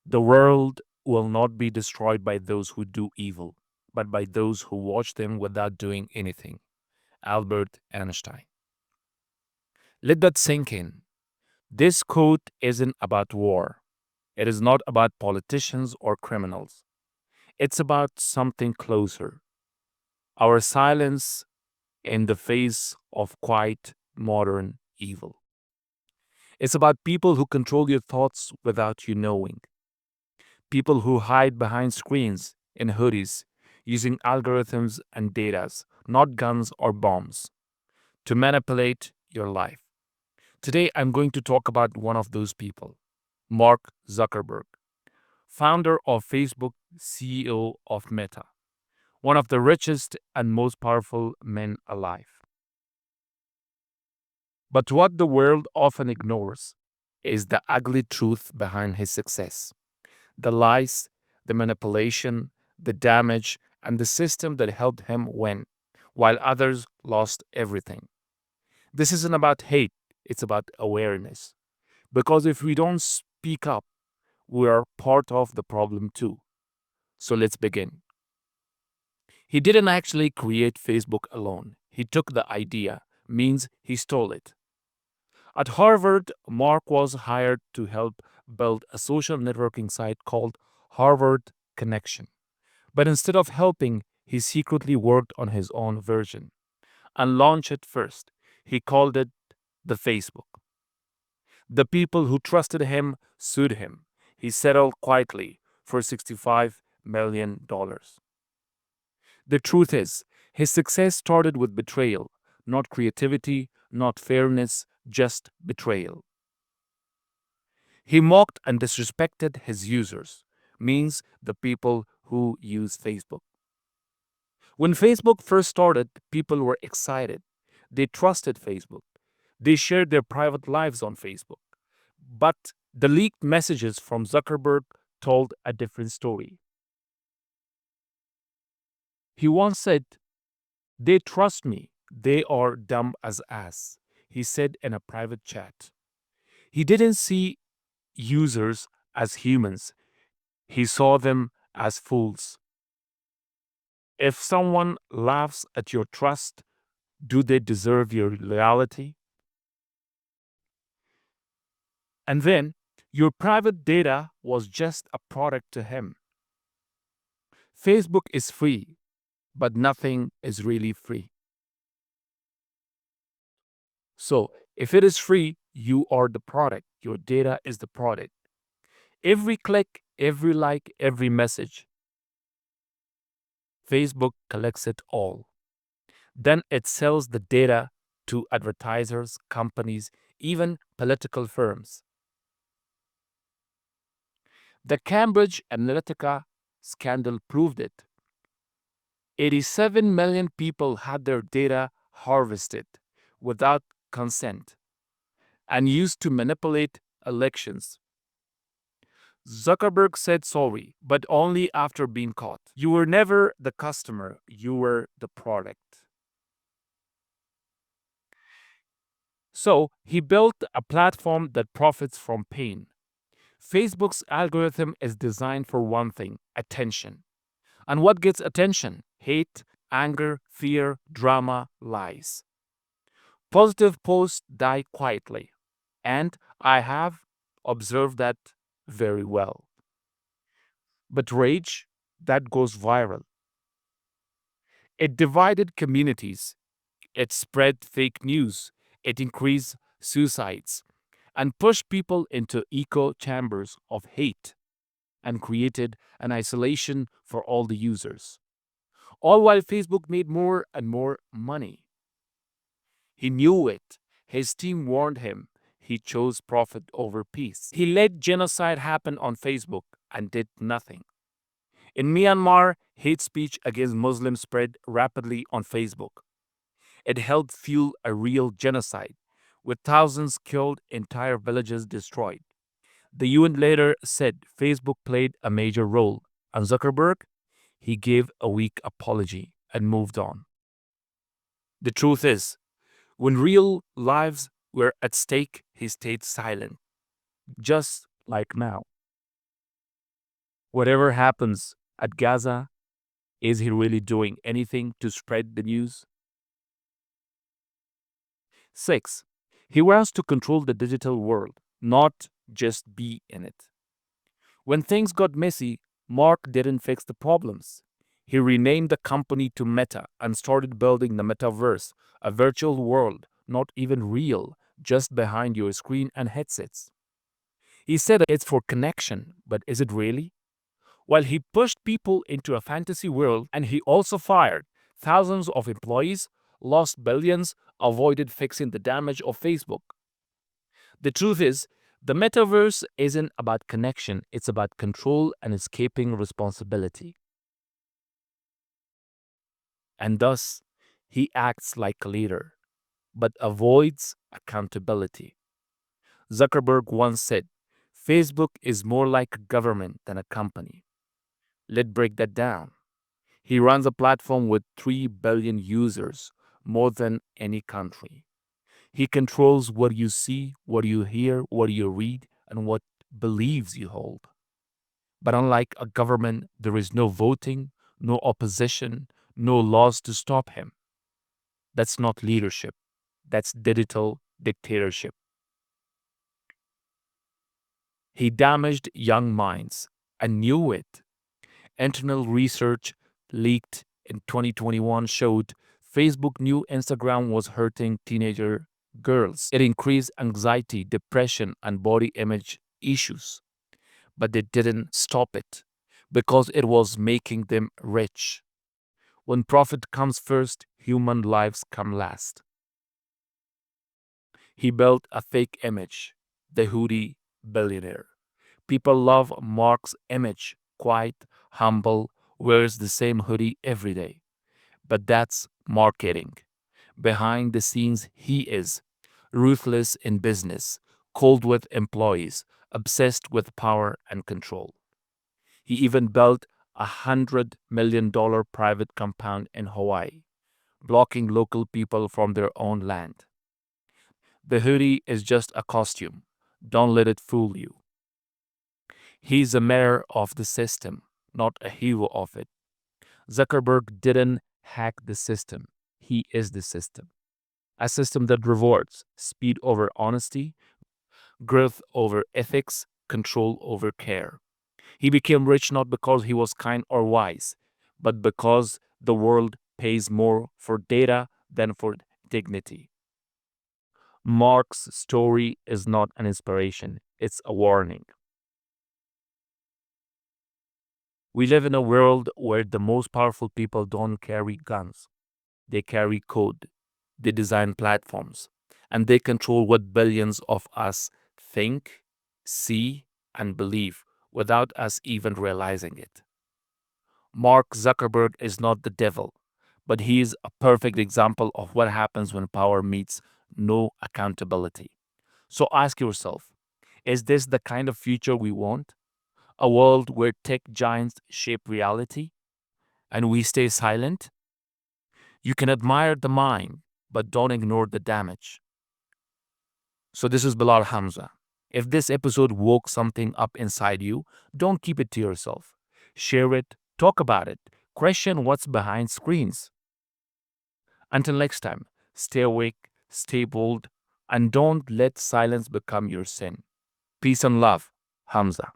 The world will not be destroyed by those who do evil, but by those who watch them without doing anything. Albert Einstein. Let that sink in. This quote isn't about war. It is not about politicians or criminals. It's about something closer. Our silence in the face of quiet modern evil. It's about people who control your thoughts without you knowing. People who hide behind screens in hoodies using algorithms and datas, not guns or bombs, to manipulate your life. Today, I'm going to talk about one of those people, Mark Zuckerberg, founder of Facebook, CEO of Meta, one of the richest and most powerful men alive. But what the world often ignores is the ugly truth behind his success, the lies, the manipulation, the damage, and the system that helped him win, while others lost everything. This isn't about hate, it's about awareness. Because if we don't speak up, we are part of the problem too. So let's begin. He didn't actually create Facebook alone. He took the idea, means he stole it. At Harvard, Mark was hired to help build a social networking site called Harvard Connection. But instead of helping, he secretly worked on his own version and launched it first. He called it the Facebook. The people who trusted him sued him. He settled quietly for $65 million. The truth is, his success started with betrayal, not creativity, not fairness, just betrayal. He mocked and disrespected his users, means the people who use Facebook. When Facebook first started, people were excited. They trusted Facebook. They shared their private lives on Facebook. But the leaked messages from Zuckerberg told a different story. He once said, "They trust me. They are dumb as ass," he said in a private chat. He didn't see users as humans, he saw them as fools. If someone laughs at your trust, do they deserve your loyalty? And then, your private data was just a product to him. Facebook is free, but nothing is really free. So, if it is free, you are the product. Your data is the product. Every click, every like, every message, Facebook collects it all. Then it sells the data to advertisers, companies, even political firms. The Cambridge Analytica scandal proved it. 87 million people had their data harvested without consent and used to manipulate elections. Zuckerberg said sorry, but only after being caught. You were never the customer, you were the product. So he built a platform that profits from pain. Facebook's algorithm is designed for one thing: attention. And what gets attention? Hate, anger, fear, drama, lies. Positive posts die quietly. And I have observed that very well. But rage, that goes viral. It divided communities, it spread fake news, it increased suicides, and pushed people into echo chambers of hate and created an isolation for all the users. All while Facebook made more and more money. He knew it. His team warned him. He chose profit over peace. He let genocide happen on Facebook and did nothing. In Myanmar, hate speech against Muslims spread rapidly on Facebook. It helped fuel a real genocide, with thousands killed, entire villages destroyed. The UN later said Facebook played a major role, and Zuckerberg, he gave a weak apology and moved on. The truth is, when real lives were at stake, he stayed silent, just like now. Whatever happens at Gaza, is he really doing anything to spread the news? 6. He wants to control the digital world, not just be in it. When things got messy, Mark didn't fix the problems. He renamed the company to Meta and started building the Metaverse, a virtual world, not even real, just behind your screen and headsets. He said it's for connection, but is it really? While he pushed people into a fantasy world, and he also fired thousands of employees, lost billions, avoided fixing the damage of Facebook. The truth is, the metaverse isn't about connection, it's about control and escaping responsibility. And thus, he acts like a leader, but avoids accountability. Zuckerberg once said, Facebook is more like a government than a company. Let's break that down. He runs a platform with 3 billion users, more than any country. He controls what you see, what you hear, what you read, and what beliefs you hold. But unlike a government, there is no voting, no opposition, no laws to stop him. That's not leadership. That's digital dictatorship. He damaged young minds and knew it. Internal research leaked in 2021 showed Facebook knew Instagram was hurting teenager girls. It increased anxiety, depression, and body image issues. But they didn't stop it because it was making them rich. When profit comes first, human lives come last. He built a fake image, the hoodie billionaire. People love Mark's image, quiet, humble, wears the same hoodie every day. But that's marketing. Behind the scenes, he is ruthless in business, cold with employees, obsessed with power and control. He even built $100 million private compound in Hawaii, blocking local people from their own land. The hoodie is just a costume. Don't let it fool you. He's a mayor of the system, not a hero of it. Zuckerberg didn't hack the system. He is the system. A system that rewards speed over honesty, growth over ethics, control over care. He became rich not because he was kind or wise, but because the world pays more for data than for dignity. Mark's story is not an inspiration, it's a warning. We live in a world where the most powerful people don't carry guns, they carry code, they design platforms, and they control what billions of us think, see, and believe without us even realizing it. Mark Zuckerberg is not the devil, but he is a perfect example of what happens when power meets no accountability. So ask yourself, is this the kind of future we want? A world where tech giants shape reality and we stay silent? You can admire the mind, but don't ignore the damage. So, this is Bilal Hamza. If this episode woke something up inside you, don't keep it to yourself. Share it, talk about it, question what's behind screens. Until next time, stay awake, stay bold, and don't let silence become your sin. Peace and love, Hamza.